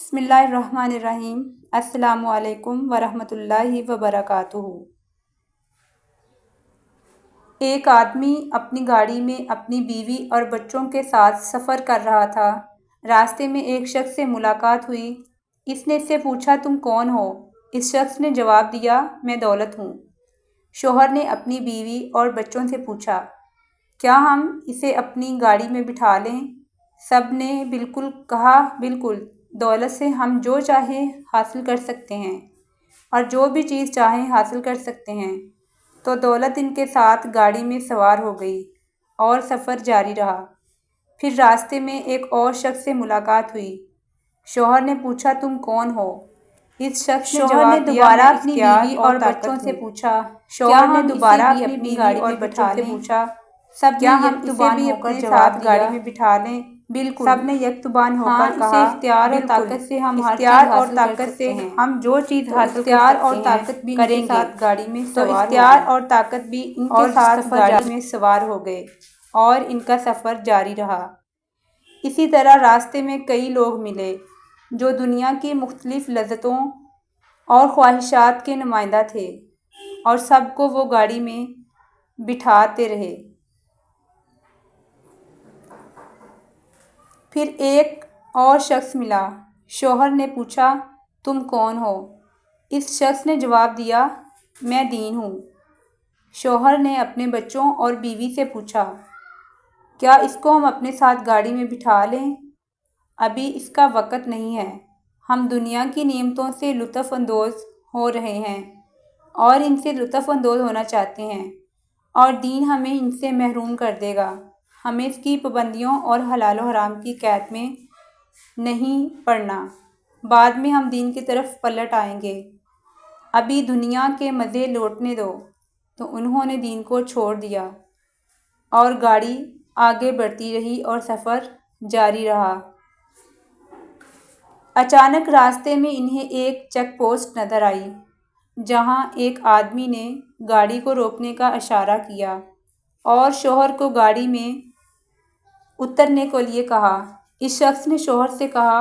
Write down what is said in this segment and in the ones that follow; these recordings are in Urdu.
بسم اللہ الرحمن الرحیم۔ السلام علیکم ورحمۃ اللہ وبرکاتہ۔ ایک آدمی اپنی گاڑی میں اپنی بیوی اور بچوں کے ساتھ سفر کر رہا تھا۔ راستے میں ایک شخص سے ملاقات ہوئی۔ اس نے اس سے پوچھا، تم کون ہو؟ اس شخص نے جواب دیا، میں دولت ہوں۔ شوہر نے اپنی بیوی اور بچوں سے پوچھا، کیا ہم اسے اپنی گاڑی میں بٹھا لیں؟ سب نے بالکل کہا، بالکل، دولت سے ہم جو چاہیں حاصل کر سکتے ہیں اور جو بھی چیز چاہیں حاصل کر سکتے ہیں۔ تو دولت ان کے ساتھ گاڑی میں سوار ہو گئی اور سفر جاری رہا۔ پھر راستے میں ایک اور شخص سے ملاقات ہوئی۔ شوہر نے پوچھا، تم کون ہو؟ اس شخص نے جواب دیا، میں اپنی بیوی اور بچوں سے پوچھا۔ شوہر نے دوبارہ اپنی بیوی اور بچوں سے پوچھا، کیا ہم اسے بھی اپنے ساتھ گاڑی میں بٹھا لیں؟ بالکل، سب نے یکتبان ہو کر کہا، اختیار اور طاقت سے ہم ہر چیز حاصل کر سکتے ہیں۔ ہم جو چیز حاصل کر سکتے ہیں کریں گے۔ گاڑی میں سوار ہو اختیار اور طاقت بھی ان کے ساتھ گاڑی میں سوار ہو گئے اور ان کا سفر جاری رہا۔ اسی طرح راستے میں کئی لوگ ملے جو دنیا کی مختلف لذتوں اور خواہشات کے نمائندہ تھے، اور سب کو وہ گاڑی میں بٹھاتے رہے۔ پھر ایک اور شخص ملا۔ شوہر نے پوچھا، تم کون ہو؟ اس شخص نے جواب دیا، میں دین ہوں۔ شوہر نے اپنے بچوں اور بیوی سے پوچھا، کیا اس کو ہم اپنے ساتھ گاڑی میں بٹھا لیں؟ ابھی اس کا وقت نہیں ہے۔ ہم دنیا کی نعمتوں سے لطف اندوز ہو رہے ہیں اور ان سے لطف اندوز ہونا چاہتے ہیں، اور دین ہمیں ان سے محروم کر دے گا۔ ہمیں اس کی پابندیوں اور حلال و حرام کی قید میں نہیں پڑنا۔ بعد میں ہم دین کی طرف پلٹ آئیں گے۔ ابھی دنیا کے مزے لوٹنے دو۔ تو انہوں نے دین کو چھوڑ دیا اور گاڑی آگے بڑھتی رہی اور سفر جاری رہا۔ اچانک راستے میں انہیں ایک چیک پوسٹ نظر آئی، جہاں ایک آدمی نے گاڑی کو روکنے کا اشارہ کیا اور شوہر کو گاڑی میں اترنے کے لیے کہا۔ اس شخص نے شوہر سے کہا،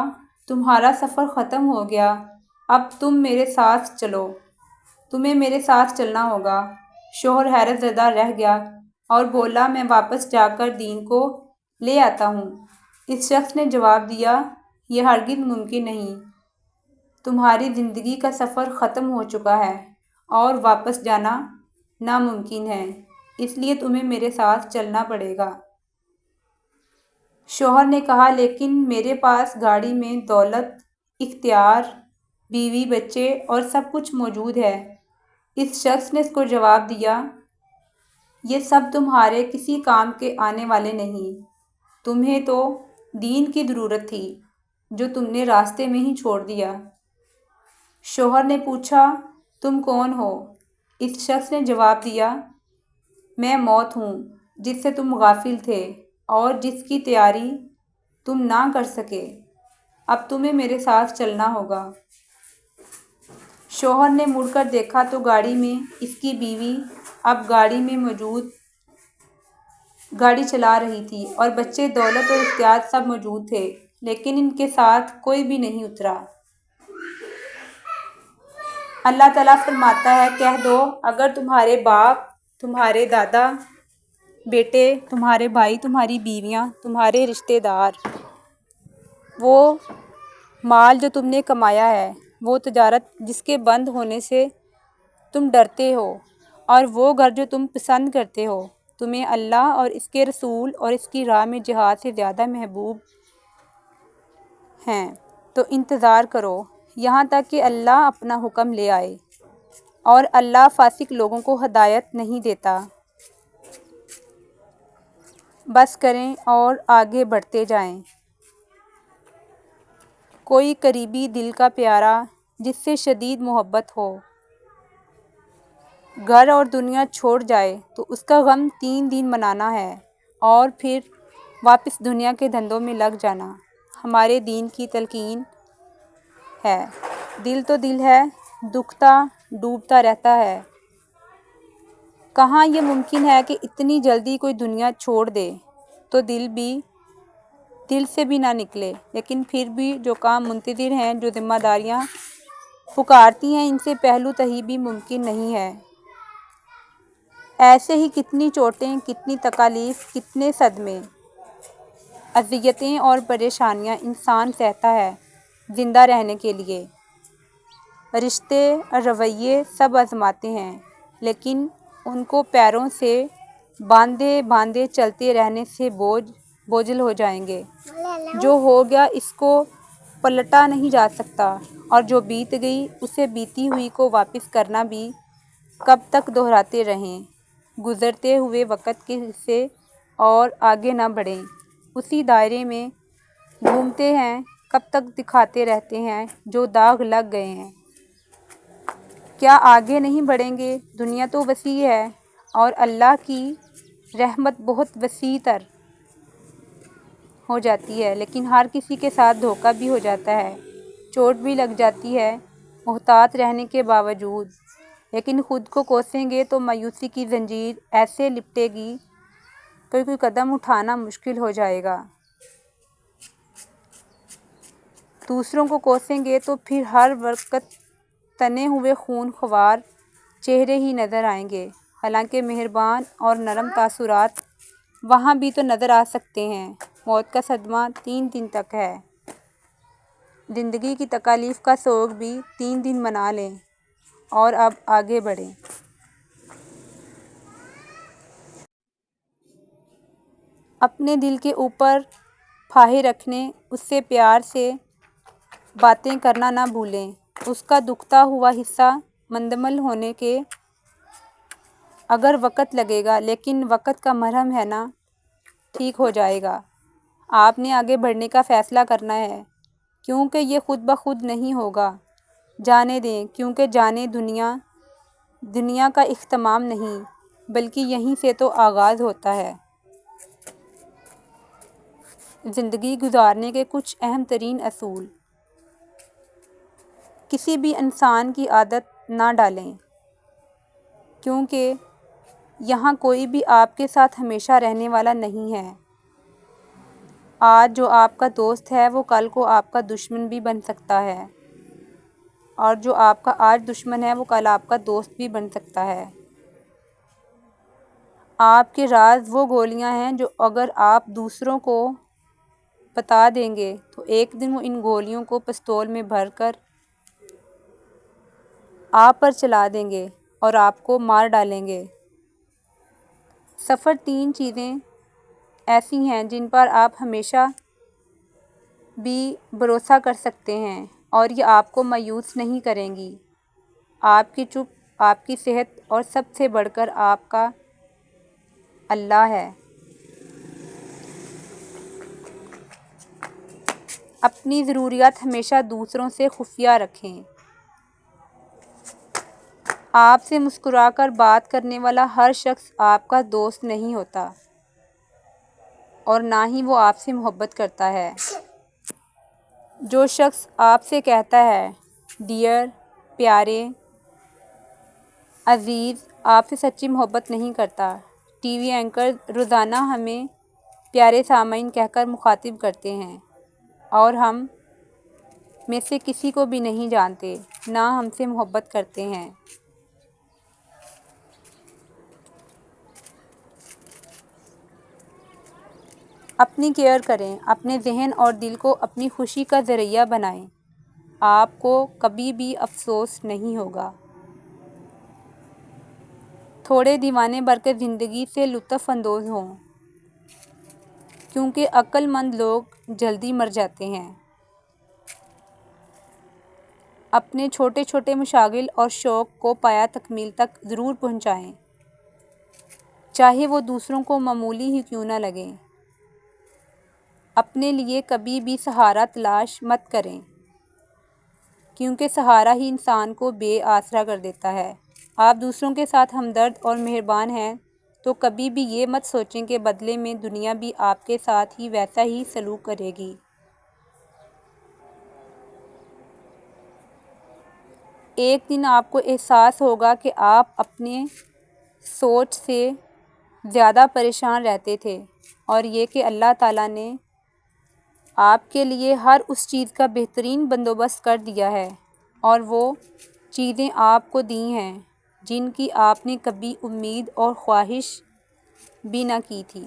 تمہارا سفر ختم ہو گیا، اب تم میرے ساتھ چلو، تمہیں میرے ساتھ چلنا ہوگا۔ شوہر حیرت زدہ رہ گیا اور بولا، میں واپس جا کر دین کو لے آتا ہوں۔ اس شخص نے جواب دیا، یہ ہرگز ممکن نہیں، تمہاری زندگی کا سفر ختم ہو چکا ہے اور واپس جانا ناممکن ہے، اس لیے تمہیں میرے ساتھ چلنا پڑے گا۔ شوہر نے کہا، لیکن میرے پاس گاڑی میں دولت، اختیار، بیوی، بچے اور سب کچھ موجود ہے۔ اس شخص نے اس کو جواب دیا، یہ سب تمہارے کسی کام کے آنے والے نہیں، تمہیں تو دین کی ضرورت تھی جو تم نے راستے میں ہی چھوڑ دیا۔ شوہر نے پوچھا، تم کون ہو؟ اس شخص نے جواب دیا، میں موت ہوں جس سے تم غافل تھے اور جس کی تیاری تم نہ کر سکے، اب تمہیں میرے ساتھ چلنا ہوگا۔ شوہر نے مڑ کر دیکھا تو گاڑی میں اس کی بیوی اب گاڑی میں موجود گاڑی چلا رہی تھی، اور بچے، دولت اور اختیار سب موجود تھے، لیکن ان کے ساتھ کوئی بھی نہیں اترا۔ اللہ تعالیٰ فرماتا ہے، کہہ دو، اگر تمہارے باپ، تمہارے دادا، بیٹے، تمہارے بھائی، تمہاری بیویاں، تمہارے رشتہ دار، وہ مال جو تم نے کمایا ہے، وہ تجارت جس کے بند ہونے سے تم ڈرتے ہو، اور وہ گھر جو تم پسند کرتے ہو، تمہیں اللہ اور اس کے رسول اور اس کی راہ میں جہاد سے زیادہ محبوب ہیں، تو انتظار کرو یہاں تک کہ اللہ اپنا حکم لے آئے، اور اللہ فاسق لوگوں کو ہدایت نہیں دیتا۔ بس کریں اور آگے بڑھتے جائیں۔ کوئی قریبی دل کا پیارا جس سے شدید محبت ہو، گھر اور دنیا چھوڑ جائے تو اس کا غم 3 دن منانا ہے، اور پھر واپس دنیا کے دھندوں میں لگ جانا ہمارے دین کی تلقین ہے۔ دل تو دل ہے، دکھتا ڈوبتا رہتا ہے۔ کہاں یہ ممکن ہے کہ اتنی جلدی کوئی دنیا چھوڑ دے؟ تو دل بھی دل سے بھی نہ نکلے، لیکن پھر بھی جو کام منتظر ہیں، جو ذمہ داریاں پکارتی ہیں، ان سے پہلو تہی بھی ممکن نہیں ہے۔ ایسے ہی کتنی چوٹیں، کتنی تکالیف، کتنے صدمے، اذیتیں اور پریشانیاں انسان سہتا ہے زندہ رہنے کے لیے۔ رشتے اور رویے سب آزماتے ہیں، لیکن ان کو پیروں سے باندھے باندھے چلتے رہنے سے بوجھل ہو جائیں گے۔ جو ہو گیا اس کو پلٹا نہیں جا سکتا، اور جو بیت گئی اسے بیتی ہوئی کو واپس کرنا بھی کب تک دہراتے رہیں، گزرتے ہوئے وقت کے حصے اور آگے نہ بڑھیں، اسی دائرے میں گھومتے ہیں، کب تک دکھاتے رہتے ہیں جو داغ لگ گئے ہیں۔ کیا آگے نہیں بڑھیں گے؟ دنیا تو وسیع ہے، اور اللہ کی رحمت بہت وسیع تر ہو جاتی ہے، لیکن ہر کسی کے ساتھ دھوکہ بھی ہو جاتا ہے، چوٹ بھی لگ جاتی ہے، محتاط رہنے کے باوجود۔ لیکن خود کو کوسیں گے تو مایوسی کی زنجیر ایسے لپٹے گی کہ کوئی قدم اٹھانا مشکل ہو جائے گا۔ دوسروں کو کوسیں گے تو پھر ہر وقت تنے ہوئے خون خوار چہرے ہی نظر آئیں گے، حالانکہ مہربان اور نرم تاثرات وہاں بھی تو نظر آ سکتے ہیں۔ موت کا صدمہ 3 دن تک ہے، زندگی کی تکالیف کا سوگ بھی 3 دن منا لیں، اور اب آگے بڑھیں۔ اپنے دل کے اوپر پھاہے رکھنے، اس سے پیار سے باتیں کرنا نہ بھولیں، اس کا دکھتا ہوا حصہ مندمل ہونے کے اگر وقت لگے گا، لیکن وقت کا مرہم ہے نا، ٹھیک ہو جائے گا۔ آپ نے آگے بڑھنے کا فیصلہ کرنا ہے، کیونکہ یہ خود بخود نہیں ہوگا۔ جانے دیں، کیونکہ جانے دنیا کا اختتام نہیں، بلکہ یہیں سے تو آغاز ہوتا ہے۔ زندگی گزارنے کے کچھ اہم ترین اصول: کسی بھی انسان کی عادت نہ ڈالیں، کیونکہ یہاں کوئی بھی آپ کے ساتھ ہمیشہ رہنے والا نہیں ہے۔ آج جو آپ کا دوست ہے وہ کل کو آپ کا دشمن بھی بن سکتا ہے، اور جو آپ کا آج دشمن ہے وہ کل آپ کا دوست بھی بن سکتا ہے۔ آپ کے راز وہ گولیاں ہیں جو اگر آپ دوسروں کو بتا دیں گے تو ایک دن وہ ان گولیوں کو پستول میں بھر کر آپ پر چلا دیں گے اور آپ کو مار ڈالیں گے۔ سفر 3 چیزیں ایسی ہیں جن پر آپ ہمیشہ بھی بھروسہ کر سکتے ہیں، اور یہ آپ کو مایوس نہیں کریں گی: آپ کی چپ، آپ کی صحت، اور سب سے بڑھ کر آپ کا اللہ ہے۔ اپنی ضروریات ہمیشہ دوسروں سے خفیہ رکھیں۔ آپ سے مسکرا کر بات کرنے والا ہر شخص آپ کا دوست نہیں ہوتا، اور نہ ہی وہ آپ سے محبت کرتا ہے۔ جو شخص آپ سے کہتا ہے ڈیئر، پیارے، عزیز، آپ سے سچی محبت نہیں کرتا۔ ٹی وی اینکر روزانہ ہمیں پیارے سامعین کہہ کر مخاطب کرتے ہیں، اور ہم میں سے کسی کو بھی نہیں جانتے، نہ ہم سے محبت کرتے ہیں۔ اپنی کیئر کریں، اپنے ذہن اور دل کو اپنی خوشی کا ذریعہ بنائیں، آپ کو کبھی بھی افسوس نہیں ہوگا۔ تھوڑے دیوانے بن کر زندگی سے لطف اندوز ہوں، کیونکہ عقل مند لوگ جلدی مر جاتے ہیں۔ اپنے چھوٹے چھوٹے مشاغل اور شوق کو پایہ تکمیل تک ضرور پہنچائیں، چاہے وہ دوسروں کو معمولی ہی کیوں نہ لگیں۔ اپنے لیے کبھی بھی سہارا تلاش مت کریں، کیونکہ سہارا ہی انسان کو بے آسرا کر دیتا ہے۔ آپ دوسروں کے ساتھ ہمدرد اور مہربان ہیں تو کبھی بھی یہ مت سوچیں کہ بدلے میں دنیا بھی آپ کے ساتھ ہی ویسا ہی سلوک کرے گی۔ ایک دن آپ کو احساس ہوگا کہ آپ اپنے سوچ سے زیادہ پریشان رہتے تھے، اور یہ کہ اللہ تعالیٰ نے آپ کے لیے ہر اس چیز کا بہترین بندوبست کر دیا ہے، اور وہ چیزیں آپ کو دی ہیں جن کی آپ نے کبھی امید اور خواہش بھی نہ کی تھی۔